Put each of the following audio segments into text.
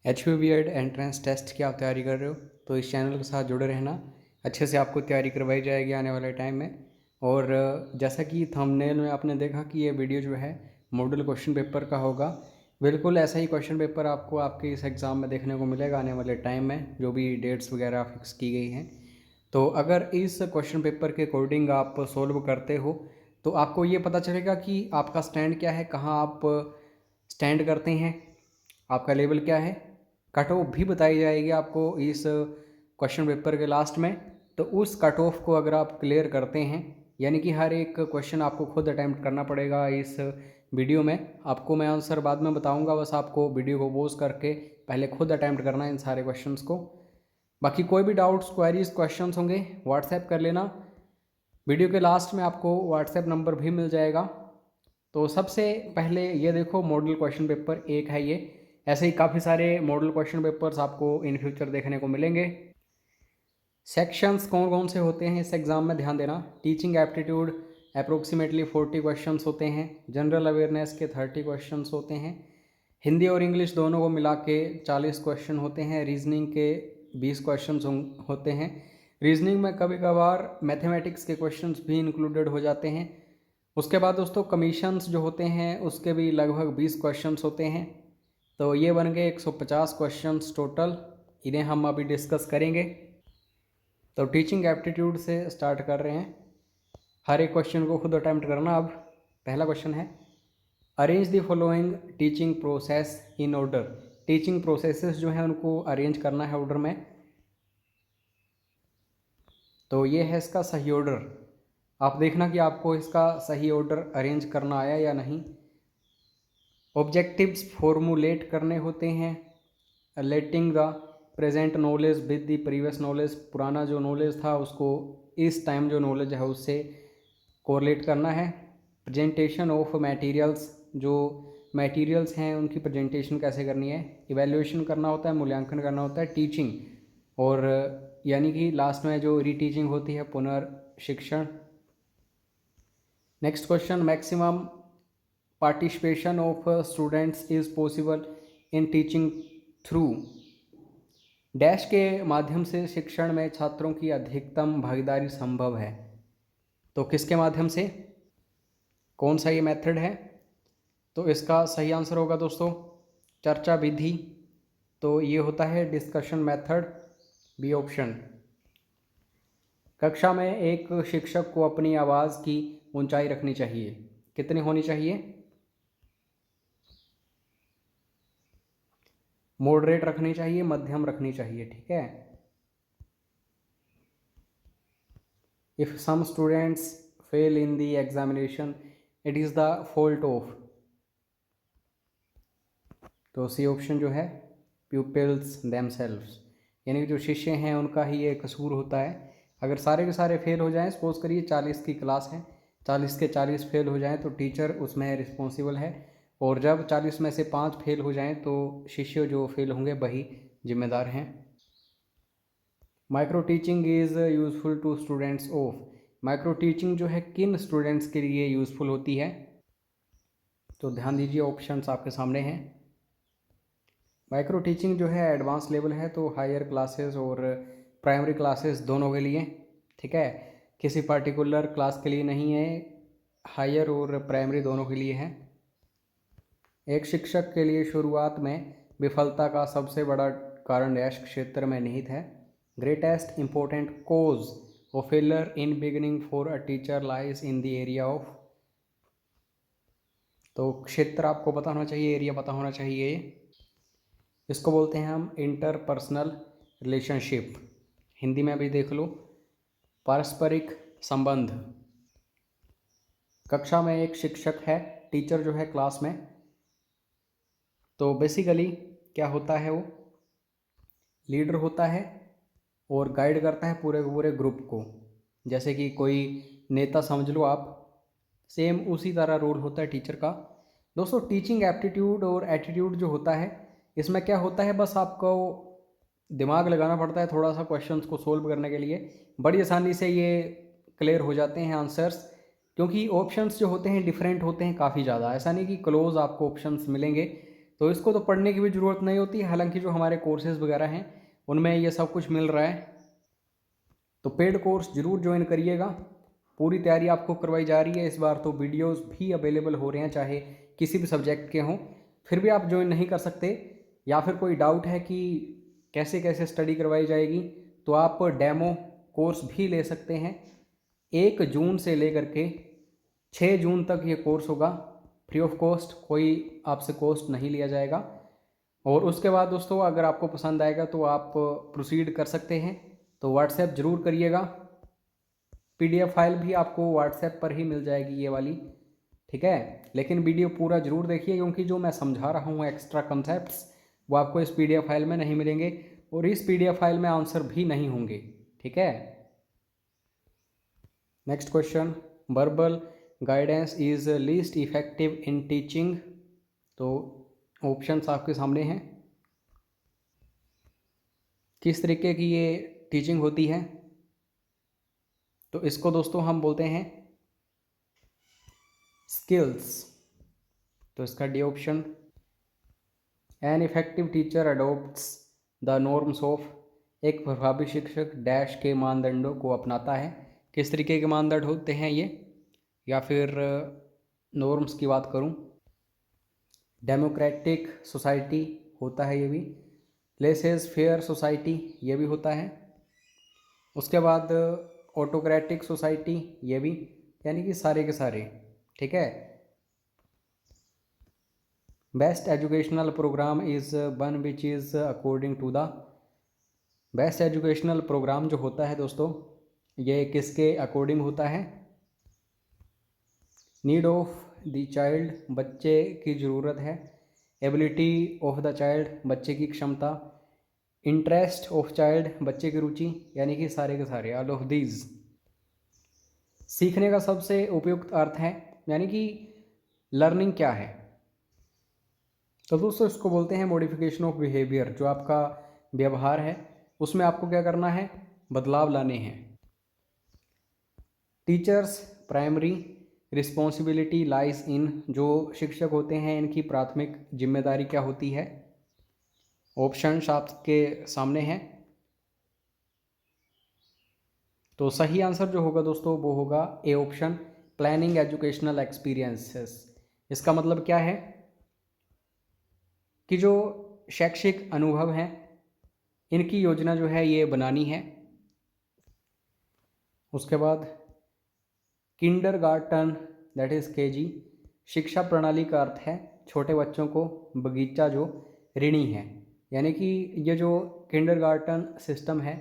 HVBEd entrance test की आप तैयारी कर रहे हो तो इस चैनल के साथ जुड़े रहना। अच्छे से आपको तैयारी करवाई जाएगी आने वाले टाइम में। और जैसा कि थंबनेल में आपने देखा कि ये वीडियो जो है मॉडल क्वेश्चन पेपर का होगा, बिल्कुल ऐसा ही क्वेश्चन पेपर आपको आपके इस एग्ज़ाम में देखने को मिलेगा आने वाले टाइम में, जो भी डेट्स वगैरह फिक्स की गई हैं। तो अगर इस क्वेश्चन पेपर के अकॉर्डिंग आप सोल्व करते हो तो आपको ये पता चलेगा कि आपका स्टैंड क्या है, कहाँ आप स्टैंड करते हैं, आपका लेवल क्या है। कट ऑफ भी बताई जाएगी आपको इस क्वेश्चन पेपर के लास्ट में। तो उस कट ऑफ को अगर आप क्लियर करते हैं, यानी कि हर एक क्वेश्चन आपको खुद अटैम्प्ट करना पड़ेगा इस वीडियो में। आपको मैं आंसर बाद में बताऊंगा, बस आपको वीडियो को पॉज करके पहले खुद अटैम्प्ट करना है इन सारे क्वेश्चंस को। बाकी कोई भी डाउट्स, क्वेरीज, क्वेश्चंस होंगे व्हाट्सएप कर लेना। वीडियो के लास्ट में आपको व्हाट्सएप नंबर भी मिल जाएगा। तो सबसे पहले ये देखो, मॉडल क्वेश्चन पेपर एक है ये। ऐसे ही काफ़ी सारे मॉडल क्वेश्चन पेपर्स आपको इन फ्यूचर देखने को मिलेंगे। सेक्शंस कौन कौन से होते हैं इस एग्ज़ाम में ध्यान देना। टीचिंग एप्टीट्यूड अप्रोक्सीमेटली 40 क्वेश्चंस होते हैं। जनरल अवेयरनेस के 30 क्वेश्चंस होते हैं। हिंदी और इंग्लिश दोनों को मिला के 40 क्वेश्चन होते हैं। रीजनिंग के 20 क्वेश्चन होते हैं। रीजनिंग में कभी कभार मैथमेटिक्स के क्वेश्चंस भी इंक्लूडेड हो जाते हैं। उसके बाद दोस्तों कमीशंस जो होते हैं उसके भी लगभग 20 क्वेश्चंस होते हैं। तो ये बन गए 150 क्वेश्चंस टोटल। इन्हें हम अभी डिस्कस करेंगे। तो टीचिंग एप्टीट्यूड से स्टार्ट कर रहे हैं। हर एक क्वेश्चन को खुद अटैम्प्ट करना। अब पहला क्वेश्चन है, arrange the following teaching process in order. Teaching processes जो हैं उनको अरेंज करना है ऑर्डर में। तो ये है इसका सही ऑर्डर। आप देखना कि आपको इसका सही ऑर्डर अरेंज करना आया या नहीं। ऑब्जेक्टिव्स फॉर्मुलेट करने होते हैं। Relating the present knowledge with the previous knowledge, पुराना जो नॉलेज था उसको इस टाइम जो नॉलेज है उससे कोरिलेट करना है। प्रेजेंटेशन ऑफ मटेरियल्स, जो मटेरियल्स हैं उनकी प्रेजेंटेशन कैसे करनी है। इवैल्यूएशन करना होता है, मूल्यांकन करना होता है। टीचिंग, और यानी कि लास्ट में जो रीटीचिंग होती है, पुनर्शिक्षण। Next question, maximum participation of students is possible in teaching through dash के माध्यम से शिक्षण में छात्रों की अधिकतम भागीदारी संभव है। तो किसके माध्यम से, कौन सा ये मेथड है। तो इसका सही आंसर होगा दोस्तों चर्चा विधि। तो ये होता है डिस्कशन मेथड, बी ऑप्शन। कक्षा में एक शिक्षक को अपनी आवाज़ की ऊंचाई रखनी चाहिए। कितनी होनी चाहिए, मॉडरेट रखनी चाहिए, मध्यम रखनी चाहिए, ठीक है। If some students fail in the examination it is the fault of. तो सी ऑप्शन जो है प्यूपिल्स देमसेल्व्स, यानी कि जो शिष्य हैं उनका ही ये कसूर होता है। अगर सारे के सारे फेल हो जाएं, सपोज करिए 40 की क्लास है, 40 के 40 फेल हो जाएं तो टीचर उसमें रिस्पॉन्सिबल है। और जब 40 में से 5 फेल हो जाएं तो शिष्य जो फेल होंगे वही जिम्मेदार हैं। Micro teaching is useful to students of. Micro teaching जो है किन स्टूडेंट्स के लिए यूज़फुल होती है। तो ध्यान दीजिए, ऑप्शंस आपके सामने हैं। माइक्रो टीचिंग जो है एडवांस लेवल है, तो हायर क्लासेस और प्राइमरी क्लासेस दोनों के लिए, ठीक है। किसी पर्टिकुलर क्लास के लिए नहीं है, हायर और प्राइमरी दोनों के लिए है। एक शिक्षक के लिए शुरुआत में विफलता का सबसे बड़ा कारण डैश क्षेत्र में निहित है। Greatest important cause of failure in beginning for a teacher lies in the area of. तो क्षेत्र आपको पता होना चाहिए, एरिया पता होना चाहिए। इसको बोलते हैं हम इंटरपर्सनल रिलेशनशिप। हिंदी में भी देख लो, पारस्परिक संबंध। कक्षा में एक शिक्षक है, टीचर जो है क्लास में। तो बेसिकली क्या होता है, वो लीडर होता है और गाइड करता है पूरे पूरे ग्रुप को। जैसे कि कोई नेता समझ लो आप, सेम उसी तरह रोल होता है टीचर का। दोस्तों टीचिंग एप्टीट्यूड और एटीट्यूड जो होता है, इसमें क्या होता है, बस आपको दिमाग लगाना पड़ता है थोड़ा सा क्वेश्चंस को सोल्व करने के लिए। बड़ी आसानी से ये क्लियर हो जाते हैं आंसर्स, क्योंकि ऑप्शंस जो होते हैं डिफरेंट होते हैं काफ़ी ज़्यादा। ऐसा नहीं कि क्लोज आपको ऑप्शंस मिलेंगे। तो इसको तो पढ़ने की भी ज़रूरत नहीं होती, हालांकि जो हमारे कोर्सेज़ वगैरह हैं उनमें ये सब कुछ मिल रहा है। तो पेड कोर्स ज़रूर ज्वाइन करिएगा, पूरी तैयारी आपको करवाई जा रही है। इस बार तो वीडियोस भी अवेलेबल हो रहे हैं, चाहे किसी भी सब्जेक्ट के हों, फिर भी आप ज्वाइन नहीं कर सकते, या फिर कोई डाउट है कि कैसे कैसे स्टडी करवाई जाएगी, तो आप डेमो कोर्स भी ले सकते हैं। 1 जून से लेकर के 6 जून तक ये कोर्स होगा, फ्री ऑफ कॉस्ट, कोई आपसे कॉस्ट नहीं लिया जाएगा। और उसके बाद दोस्तों अगर आपको पसंद आएगा तो आप प्रोसीड कर सकते हैं, तो व्हाट्सएप ज़रूर करिएगा। PDF फाइल भी आपको व्हाट्सएप पर ही मिल जाएगी ये वाली, ठीक है। लेकिन वीडियो पूरा ज़रूर देखिए, क्योंकि जो मैं समझा रहा हूँ एक्स्ट्रा कंसेप्ट्स वो आपको इस PDF फाइल में नहीं मिलेंगे, और इस PDF फाइल में आंसर भी नहीं होंगे, ठीक है। Next question, verbal guidance is least effective in teaching. तो ऑप्शंस आपके सामने हैं, किस तरीके की ये टीचिंग होती है। तो इसको दोस्तों हम बोलते हैं स्किल्स। तो इसका D option, an effective teacher adopts the norms of, एक प्रभावी शिक्षक डैश के मानदंडों को अपनाता है। किस तरीके के मानदंड होते हैं ये, या फिर नॉर्म्स की बात करूं, डेमोक्रेटिक सोसाइटी होता है ये भी, लेसेस फेयर सोसाइटी ये भी होता है, उसके बाद ऑटोक्रेटिक सोसाइटी ये भी, यानी कि सारे के सारे, ठीक है। Best educational programme is one which is according to the, best educational programme जो होता है दोस्तों ये किसके अकॉर्डिंग होता है, नीड ऑफ द चाइल्ड, बच्चे की ज़रूरत है, एबिलिटी ऑफ द चाइल्ड, बच्चे की क्षमता, इंटरेस्ट ऑफ चाइल्ड, बच्चे की रुचि, यानी कि सारे के सारे, ऑल ऑफ दीज। सीखने का सबसे उपयुक्त अर्थ है, यानी कि लर्निंग क्या है, तो दोस्तों इसको बोलते हैं मॉडिफिकेशन ऑफ बिहेवियर। जो आपका व्यवहार है उसमें आपको क्या करना है, बदलाव लाने हैं। Teachers primary responsibility lies in, जो शिक्षक होते हैं इनकी प्राथमिक जिम्मेदारी क्या होती है। ऑप्शंस आपके सामने हैं, तो सही आंसर जो होगा दोस्तों वो होगा A option, planning educational experiences. इसका मतलब क्या है कि जो शैक्षिक अनुभव हैं इनकी योजना जो है ये बनानी है। उसके बाद किंडरगार्टन दैट इज़ KG, शिक्षा प्रणाली का अर्थ है छोटे बच्चों को, बगीचा जो ऋणी है, यानी कि ये जो किंडरगार्टन सिस्टम है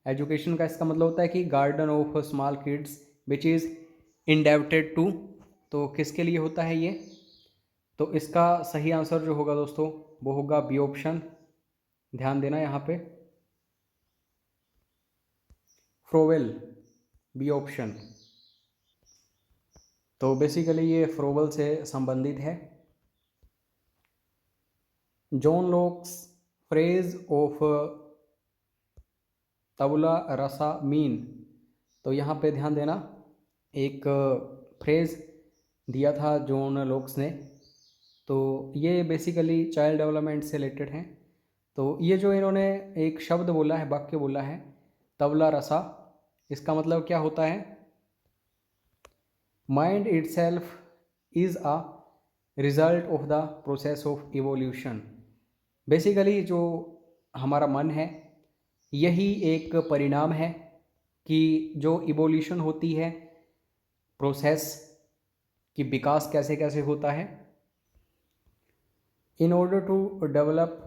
एजुकेशन का, इसका मतलब होता है कि garden of small kids which is indebted to, तो किसके लिए होता है ये, तो इसका सही आंसर जो होगा दोस्तों वो होगा बी ऑप्शन, ध्यान देना यहाँ पे, फ्रोवेल, बी ऑप्शन। तो बेसिकली ये फ्रोवेल से संबंधित है। John locks phrase of tabla रसा मीन, तो यहाँ पे ध्यान देना, एक फ्रेज दिया था जॉन लॉक्स ने, तो ये बेसिकली चाइल्ड डेवलपमेंट से रिलेटेड हैं। तो ये जो इन्होंने एक शब्द बोला है, वाक्य बोला है तबला रसा, इसका मतलब क्या होता है, mind itself is a result of the process of evolution. Basically जो हमारा मन है यही एक परिणाम है कि जो इवोल्यूशन होती है, प्रोसेस कि विकास कैसे कैसे होता है। In order to develop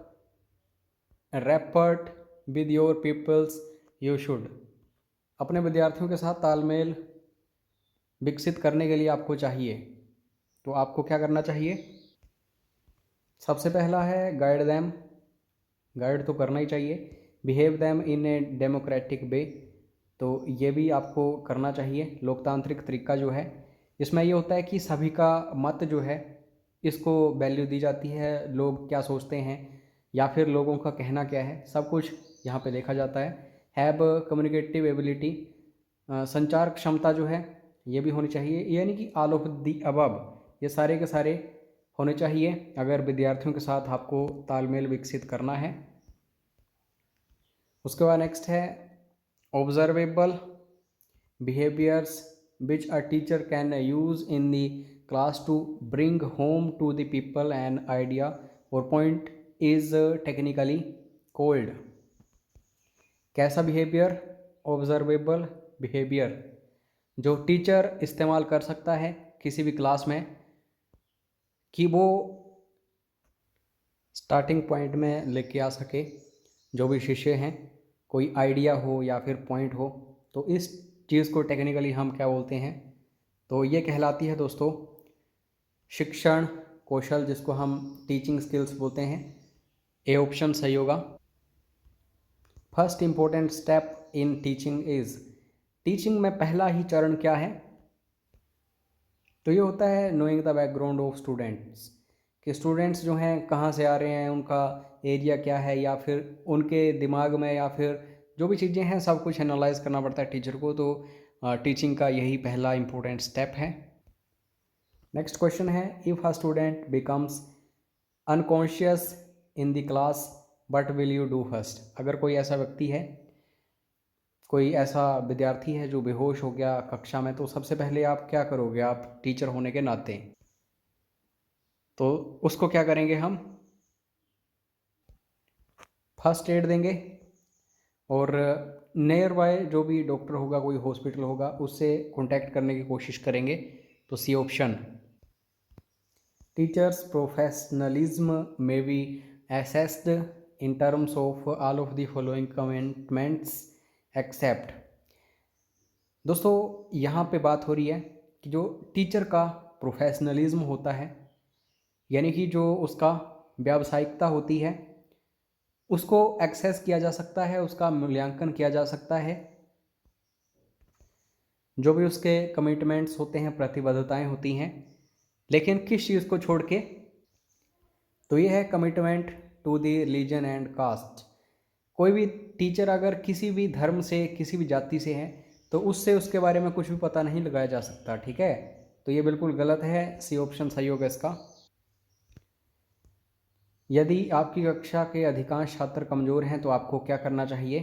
rapport with your peoples you should, अपने विद्यार्थियों के साथ तालमेल विकसित करने के लिए आपको चाहिए, तो आपको क्या करना चाहिए, सबसे पहला है गाइड दैम, गाइड तो करना ही चाहिए, behave them in a democratic वे, तो ये भी आपको करना चाहिए। लोकतांत्रिक तरीका जो है इसमें ये होता है कि सभी का मत जो है इसको वैल्यू दी जाती है, लोग क्या सोचते हैं या फिर लोगों का कहना क्या है, सब कुछ यहाँ पे देखा जाता है। हैव कम्युनिकेटिव एबिलिटी, संचार क्षमता जो है ये भी होनी चाहिए, यानी कि ऑल ऑफ दी अबव, ये सारे के सारे होने चाहिए अगर विद्यार्थियों के साथ आपको तालमेल विकसित करना है। उसके बाद नेक्स्ट है observable behaviors which a teacher can use in the class to bring home to the people an idea or point is technically called। कैसा बिहेवियर? ऑब्जर्वेबल बिहेवियर जो टीचर इस्तेमाल कर सकता है किसी भी क्लास में कि वो स्टार्टिंग पॉइंट में लेके आ सके जो भी शिष्य हैं, कोई आइडिया हो या फिर पॉइंट हो, तो इस चीज़ को टेक्निकली हम क्या बोलते हैं? तो ये कहलाती है दोस्तों शिक्षण कौशल, जिसको हम टीचिंग स्किल्स बोलते हैं। ए ऑप्शन सही होगा। First important step in teaching is, teaching में पहला ही चरण क्या है? तो ये होता है knowing the background of students, कि स्टूडेंट्स जो हैं कहाँ से आ रहे हैं, उनका एरिया क्या है, या फिर उनके दिमाग में या फिर जो भी चीज़ें हैं सब कुछ एनालाइज करना पड़ता है टीचर को। तो टीचिंग का यही पहला इम्पोर्टेंट स्टेप है। नेक्स्ट क्वेश्चन है if a student becomes unconscious in the class but will you do first. अगर कोई ऐसा व्यक्ति है, कोई ऐसा विद्यार्थी है जो बेहोश हो गया कक्षा में, तो सबसे पहले आप क्या करोगे? आप टीचर होने के नाते तो उसको क्या करेंगे? हम फर्स्ट एड देंगे और नियर बाय जो भी डॉक्टर होगा, कोई हॉस्पिटल होगा, उससे कांटेक्ट करने की कोशिश करेंगे। तो C option. Teachers professionalism may be assessed in terms of all of the following commitments except. दोस्तों यहाँ पे बात हो रही है कि जो टीचर का प्रोफेशनलिज्म होता है, यानी कि जो उसका व्यावसायिकता होती है, उसको एक्सेस किया जा सकता है, उसका मूल्यांकन किया जा सकता है। जो भी उसके कमिटमेंट्स होते हैं, प्रतिबद्धताएं होती हैं, लेकिन किस चीज़ को छोड़ के? तो ये है commitment to the religion and caste. कोई भी टीचर अगर किसी भी धर्म से, किसी भी जाति से है, तो उससे उसके बारे में कुछ भी पता नहीं लगाया जा सकता। ठीक है, तो ये बिल्कुल गलत है। सी ऑप्शन सही होगा इसका। यदि आपकी कक्षा के अधिकांश छात्र कमज़ोर हैं तो आपको क्या करना चाहिए?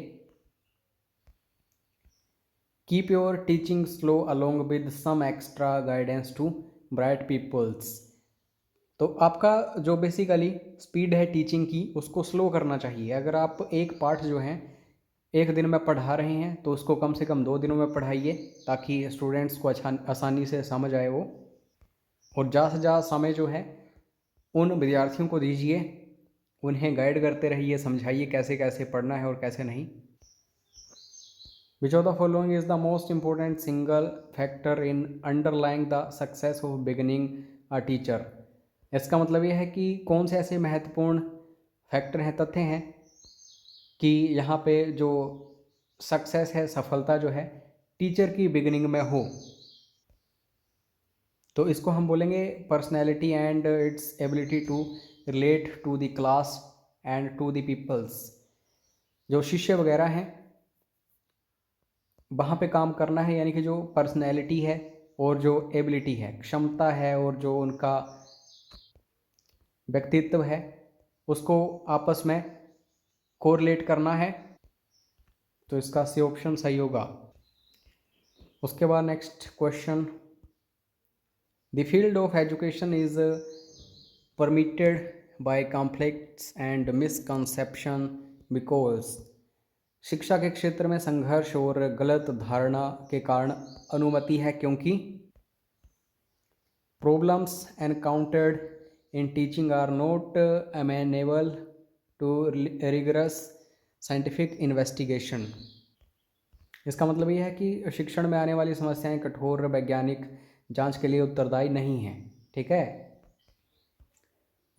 Keep your teaching slow along with some extra guidance to bright peoples. तो आपका जो बेसिकली स्पीड है टीचिंग की, उसको स्लो करना चाहिए। अगर आप एक पार्ट जो है एक दिन में पढ़ा रहे हैं तो उसको कम से कम 2 दिनों में पढ़ाइए, ताकि स्टूडेंट्स को आसानी से समझ आए वो। और ज़्यादा से ज़्यादा समय जो है उन विद्यार्थियों को दीजिए, उन्हें गाइड करते रहिए, समझाइए कैसे कैसे पढ़ना है और कैसे नहीं। Which of the following is the most important single factor in underlying the success of beginning a teacher. इसका मतलब यह है कि कौन से ऐसे महत्वपूर्ण फैक्टर हैं, तथ्य हैं कि यहाँ पे जो सक्सेस है, सफलता जो है टीचर की बिगिनिंग में हो। तो इसको हम बोलेंगे personality and its ability to relate to the class and to the peoples. जो शिष्य वगैरह हैं वहाँ पे काम करना है, यानी कि जो पर्सनैलिटी है और जो एबिलिटी है, क्षमता है, और जो उनका व्यक्तित्व है, उसको आपस में कोरिलेट करना है। तो इसका सी ऑप्शन सही होगा। उसके बाद next question, the field of education is permitted by conflicts and misconception because. शिक्षा के क्षेत्र में संघर्ष और गलत धारणा के कारण अनुमति है क्योंकि problems encountered in teaching are not amenable to rigorous scientific investigation. इसका मतलब ये है कि शिक्षण में आने वाली समस्याएं कठोर वैज्ञानिक जांच के लिए उत्तरदायी नहीं हैं। ठीक है।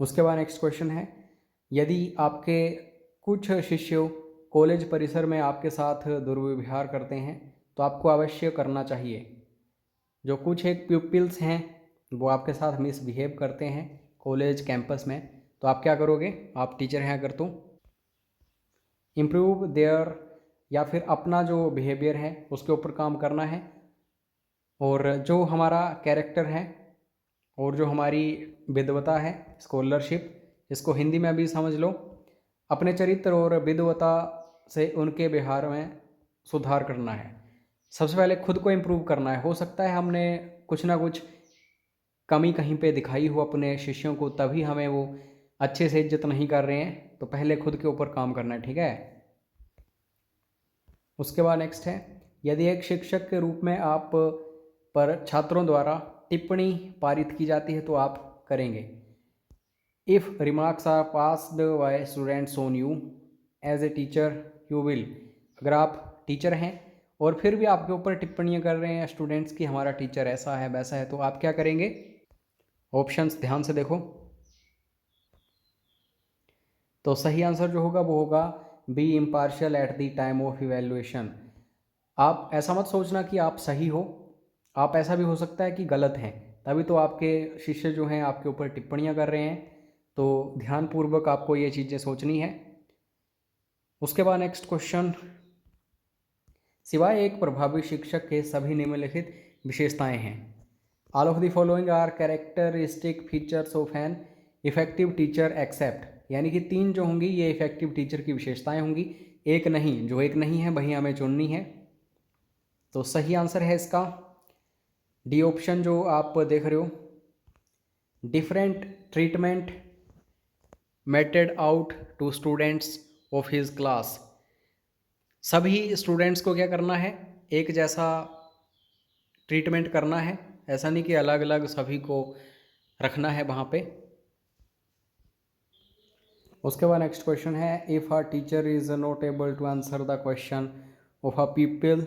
उसके बाद नेक्स्ट क्वेश्चन है, यदि आपके कुछ शिष्य कॉलेज परिसर में आपके साथ दुर्व्यवहार करते हैं तो आपको अवश्य करना चाहिए। जो कुछ एक प्यूपिल्स हैं वो आपके साथ मिसबिहेव करते हैं कॉलेज कैंपस में, तो आप क्या करोगे? आप टीचर हैं अगर तो इम्प्रूव देयर, या फिर अपना जो बिहेवियर है उसके ऊपर काम करना है। और जो हमारा कैरेक्टर है और जो हमारी विद्वता है, स्कॉलरशिप, इसको हिंदी में भी समझ लो। अपने चरित्र और विद्वता से उनके व्यवहार में सुधार करना है। सबसे पहले खुद को इम्प्रूव करना है। हो सकता है हमने कुछ ना कुछ कमी कहीं पे दिखाई हो अपने शिष्यों को, तभी हमें वो अच्छे से इज्जत नहीं कर रहे हैं। तो पहले खुद के ऊपर काम करना है, ठीक है। उसके बाद नेक्स्ट है, यदि एक शिक्षक के रूप में आप पर छात्रों द्वारा टिप्पणी पारित की जाती है तो आप करेंगे। If remarks are passed by students on you as a teacher you will. अगर आप टीचर हैं और फिर भी आपके ऊपर टिप्पणियां कर रहे हैं स्टूडेंट्स की, हमारा टीचर ऐसा है वैसा है, तो आप क्या करेंगे? ऑप्शंस ध्यान से देखो। तो सही आंसर जो होगा वो होगा be impartial at the time of evaluation. आप ऐसा मत सोचना कि आप सही हो, आप ऐसा भी हो सकता है कि गलत हैं, तभी तो आपके शिष्य जो हैं आपके ऊपर टिप्पणियां कर रहे हैं। तो ध्यानपूर्वक आपको ये चीज़ें सोचनी है। उसके बाद नेक्स्ट क्वेश्चन, सिवाय एक प्रभावी शिक्षक के सभी निम्नलिखित विशेषताएं हैं। All of the following are characteristic features of an effective teacher except. यानी कि 3 जो होंगी ये इफेक्टिव टीचर की विशेषताएं होंगी, एक नहीं। जो एक नहीं है वही हमें चुननी है। तो सही आंसर है इसका डी ऑप्शन जो आप देख रहे हो, different treatment meted out to students of his class. सभी स्टूडेंट्स को क्या करना है? एक जैसा ट्रीटमेंट करना है, ऐसा नहीं कि अलग अलग सभी को रखना है वहाँ पे। उसके बाद नेक्स्ट क्वेश्चन है, if a teacher is not able to answer the question of a people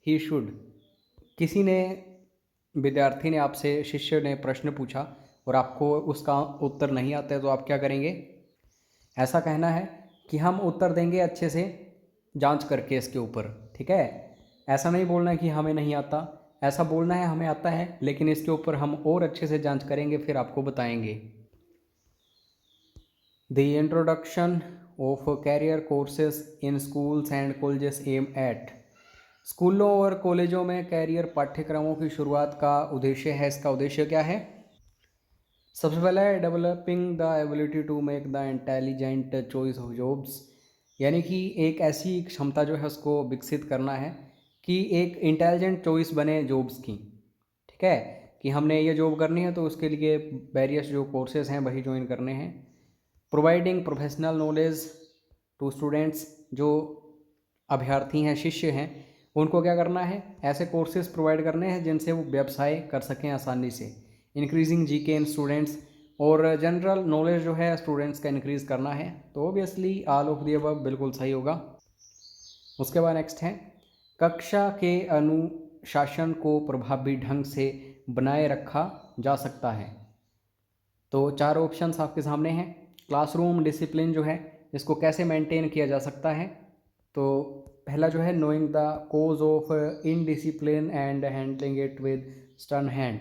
he should. किसी ने, विद्यार्थी ने आपसे, शिष्य ने प्रश्न पूछा और आपको उसका उत्तर नहीं आता है, तो आप क्या करेंगे? ऐसा कहना है कि हम उत्तर देंगे अच्छे से जांच करके इसके ऊपर, ठीक है। ऐसा नहीं बोलना है कि हमें नहीं आता, ऐसा बोलना है हमें आता है लेकिन इसके ऊपर हम और अच्छे से जांच करेंगे, फिर आपको बताएंगे। The introduction of career courses in schools and colleges aim at. स्कूलों और कॉलेजों में कैरियर पाठ्यक्रमों की शुरुआत का उद्देश्य है, इसका उद्देश्य क्या है? सबसे पहला है developing the ability to make the intelligent choice of jobs. यानी कि एक ऐसी क्षमता जो है उसको विकसित करना है कि एक इंटेलिजेंट चॉइस बने जॉब्स की, ठीक है। कि हमने ये जॉब करनी है तो उसके लिए वेरियस जो कोर्सेज हैं वही ज्वाइन करने हैं। Providing professional knowledge to students, जो अभ्यर्थी हैं, शिष्य हैं, उनको क्या करना है? ऐसे कोर्सेज प्रोवाइड करने हैं जिनसे वो व्यवसाय कर सकें आसानी से। इंक्रीजिंग जीके इन स्टूडेंट्स, और जनरल नॉलेज जो है स्टूडेंट्स का इंक्रीज़ करना है। तो obviously all of the above बिल्कुल सही होगा। उसके बाद नेक्स्ट है, कक्षा के अनुशासन को प्रभावी ढंग से बनाए रखा जा सकता है। तो 4 ऑप्शंस आपके सामने हैं। क्लासरूम डिसिप्लिन जो है इसको कैसे मेंटेन किया जा सकता है? तो पहला जो है, knowing the cause of indiscipline and handling it with stern hand.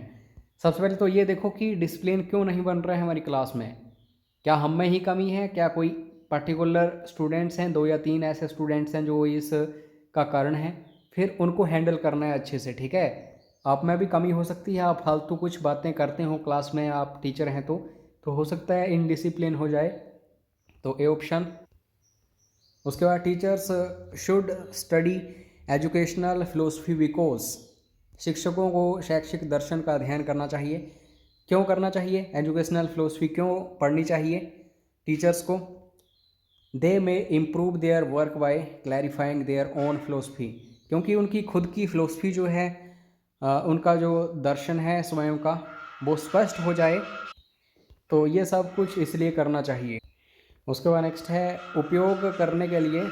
सबसे पहले तो ये देखो कि डिसिप्लिन क्यों नहीं बन रहा है हमारी क्लास में। क्या हम में ही कमी है? क्या कोई पर्टिकुलर स्टूडेंट्स हैं, 2 या 3 ऐसे स्टूडेंट्स हैं जो इस का कारण है? फिर उनको हैंडल करना है अच्छे से, ठीक है। आप में भी कमी हो सकती है, आप फालतू कुछ बातें करते हो क्लास में, आप टीचर हैं तो हो सकता है इनडिसिप्लिन हो जाए। तो ए ऑप्शन। उसके बाद, teachers should study educational philosophy because. शिक्षकों को शैक्षिक दर्शन का अध्ययन करना चाहिए। क्यों करना चाहिए? एजुकेशनल फिलोसफी क्यों पढ़नी चाहिए टीचर्स को? दे में improve their work by clarifying their own philosophy. क्योंकि उनकी खुद की फिलोसफी जो है, उनका जो दर्शन है स्वयं का, वो स्पष्ट हो जाए। तो ये सब कुछ इसलिए करना चाहिए। उसके बाद नेक्स्ट है, उपयोग करने के लिए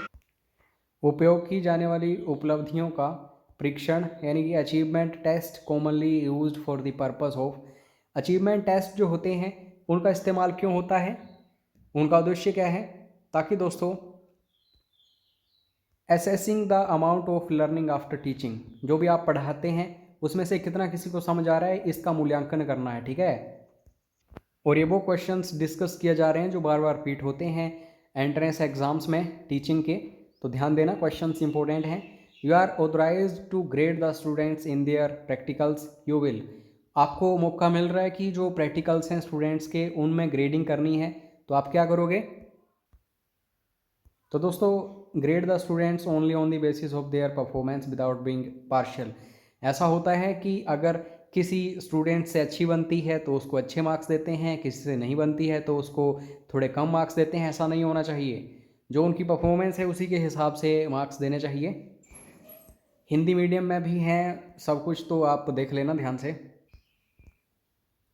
उपयोग की जाने वाली उपलब्धियों का परीक्षण, यानी कि achievement test commonly used for the purpose of. Achievement test जो होते हैं उनका इस्तेमाल क्यों होता है? उनका उद्देश्य क्या है? ताकि दोस्तों, assessing the amount of learning after teaching, जो भी आप पढ़ाते हैं उसमें से कितना किसी को समझ आ रहा है, इसका मूल्यांकन करना है, ठीक है। और ये वो क्वेश्चंस डिस्कस किए जा रहे हैं जो बार बार रिपीट होते हैं एंट्रेंस एग्जाम्स में टीचिंग के। तो ध्यान देना, क्वेश्चंस इंपॉर्टेंट हैं। You are authorized to grade the students in their practicals, you will. आपको मौका मिल रहा है कि जो प्रैक्टिकल्स हैं स्टूडेंट्स के उनमें ग्रेडिंग करनी है, तो आप क्या करोगे? तो दोस्तों, grade the students only on the basis of their performance without being partial. ऐसा होता है कि अगर किसी स्टूडेंट से अच्छी बनती है तो उसको अच्छे मार्क्स देते हैं, किसी से नहीं बनती है तो उसको थोड़े कम मार्क्स देते हैं। ऐसा नहीं होना चाहिए। जो उनकी परफॉर्मेंस है उसी के हिसाब से मार्क्स देने चाहिए। हिंदी मीडियम में भी हैं सब कुछ, तो आप देख लेना ध्यान से।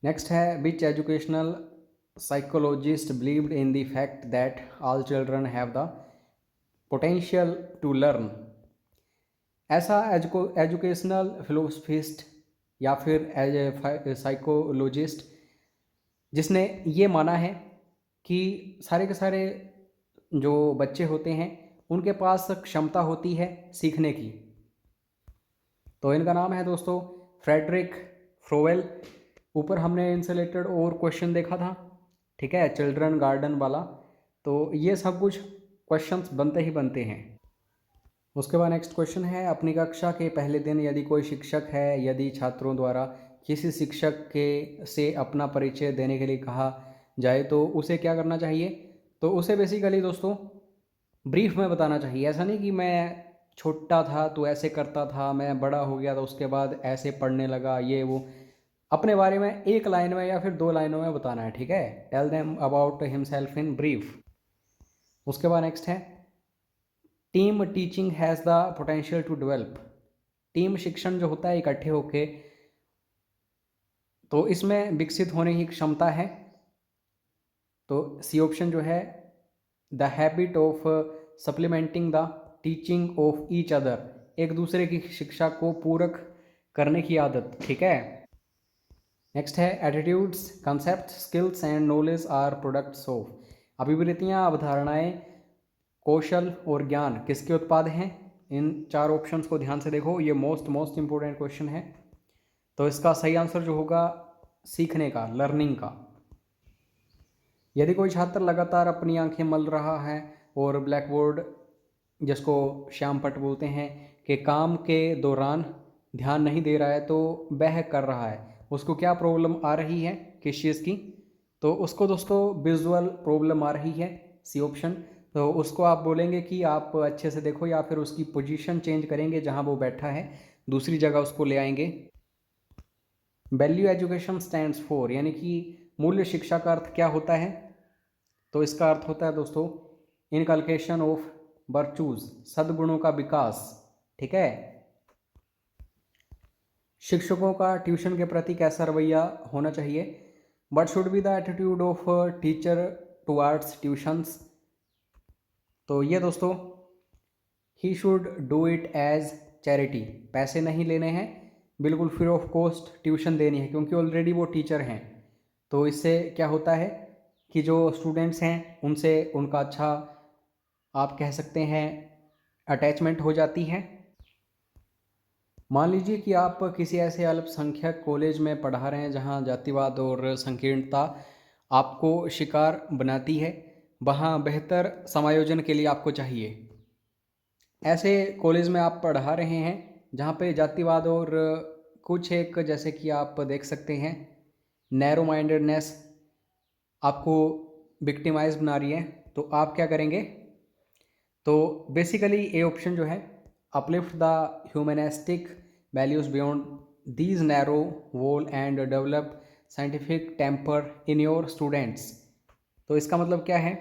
नेक्स्ट है, which educational psychologist believed in the fact that all children have the potential to learn. ऐसा एजुकेशनल फिलोसफिस्ट या फिर साइकोलॉजिस्ट जिसने ये माना है कि सारे के सारे जो बच्चे होते हैं उनके पास क्षमता होती है सीखने की। तो इनका नाम है दोस्तों फ्रेडरिक फ्रोवेल। ऊपर हमने इनसे रिलेटेड और क्वेश्चन देखा था, ठीक है, चिल्ड्रन गार्डन वाला। तो ये सब कुछ क्वेश्चंस बनते ही बनते हैं। उसके बाद नेक्स्ट क्वेश्चन है, अपनी कक्षा के पहले दिन यदि कोई शिक्षक है, यदि छात्रों द्वारा किसी शिक्षक के से अपना परिचय देने के लिए कहा जाए तो उसे क्या करना चाहिए? तो उसे बेसिकली दोस्तों ब्रीफ में बताना चाहिए। ऐसा नहीं कि मैं छोटा था तो ऐसे करता था, मैं बड़ा हो गया तो उसके बाद ऐसे पढ़ने लगा, ये वो। अपने बारे में एक लाइन में या फिर 2 लाइनों में बताना है, ठीक है। Tell them about himself in brief. उसके बाद नेक्स्ट है, team teaching has the potential to develop. Team शिक्षण जो होता है इकट्ठे होके, तो इसमें विकसित होने की क्षमता है। तो सी ऑप्शन जो है, the habit of supplementing the teaching of each other. एक दूसरे की शिक्षा को पूरक करने की आदत, ठीक है। नेक्स्ट है, attitudes concept skills and knowledge are products of. अभिवृत्तियाँ, अवधारणाएं, कौशल और ज्ञान किसके उत्पाद हैं? इन 4 ऑप्शंस को ध्यान से देखो, ये मोस्ट इंपॉर्टेंट क्वेश्चन है। तो इसका सही आंसर जो होगा सीखने का, लर्निंग का। यदि कोई छात्र लगातार अपनी आंखें मल रहा है और ब्लैक बोर्ड, जिसको श्याम पट बोलते हैं, के काम के दौरान ध्यान नहीं दे रहा है तो वह कर रहा है, उसको क्या प्रॉब्लम आ रही है, किस चीज़ की? तो उसको दोस्तों विजुअल प्रॉब्लम आ रही है, सी ऑप्शन। तो उसको आप बोलेंगे कि आप अच्छे से देखो, या फिर उसकी पोजीशन चेंज करेंगे, जहां वो बैठा है दूसरी जगह उसको ले आएंगे। वैल्यू एजुकेशन स्टैंड्स फॉर, यानी कि मूल्य शिक्षा का अर्थ क्या होता है? तो इसका अर्थ होता है दोस्तों इनकलकेशन ऑफ वर्चूज, सद्गुणों का विकास, ठीक है। शिक्षकों का ट्यूशन के प्रति कैसा रवैया होना चाहिए? What should be the attitude of teacher towards tuitions? तो ये दोस्तों, he should do it as charity. पैसे नहीं लेने हैं, बिल्कुल फ्री ऑफ कॉस्ट ट्यूशन देनी है, क्योंकि ऑलरेडी वो टीचर हैं। तो इससे क्या होता है कि जो स्टूडेंट्स हैं उनसे उनका अच्छा, आप कह सकते हैं, अटैचमेंट हो जाती है। मान लीजिए कि आप किसी ऐसे अल्पसंख्यक कॉलेज में पढ़ा रहे हैं जहां जातिवाद और संकीर्णता आपको शिकार बनाती है, वहाँ बेहतर समायोजन के लिए आपको चाहिए। ऐसे कॉलेज में आप पढ़ा रहे हैं जहाँ पे जातिवाद और कुछ एक, जैसे कि आप देख सकते हैं, नैरो माइंडेडनेस आपको विक्टिमाइज बना रही है, तो आप क्या करेंगे? तो बेसिकली ए ऑप्शन जो है, uplift the humanistic values beyond these narrow wall and develop scientific temper in your students. तो इसका मतलब क्या है?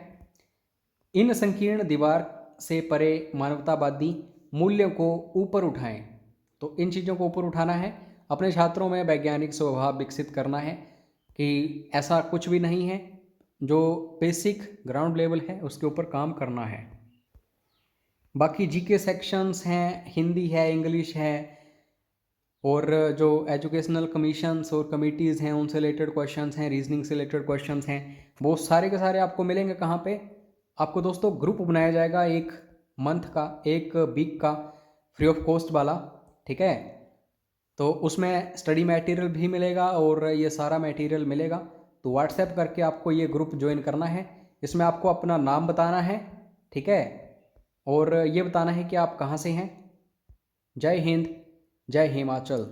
इन संकीर्ण दीवार से परे मानवतावादी मूल्यों को ऊपर उठाएं। तो इन चीज़ों को ऊपर उठाना है, अपने छात्रों में वैज्ञानिक स्वभाव विकसित करना है कि ऐसा कुछ भी नहीं है, जो बेसिक ग्राउंड लेवल है उसके ऊपर काम करना है। बाकी जीके सेक्शंस हैं, हिंदी है, इंग्लिश है, और जो एजुकेशनल कमीशंस और कमिटीज़ हैं उनसे रिलेटेड क्वेश्चंस हैं, रीजनिंग से रिलेटेड क्वेश्चंस हैं, वो सारे के सारे आपको मिलेंगे। कहाँ पे? आपको दोस्तों ग्रुप बनाया जाएगा, एक मंथ का, एक वीक का, फ्री ऑफ कॉस्ट वाला, ठीक है। तो उसमें स्टडी मटेरियल भी मिलेगा और ये सारा मटेरियल मिलेगा। तो व्हाट्सएप करके आपको ये ग्रुप ज्वाइन करना है। इसमें आपको अपना नाम बताना है, ठीक है, और ये बताना है कि आप कहाँ से हैं। जय हिंद, जय हिमाचल।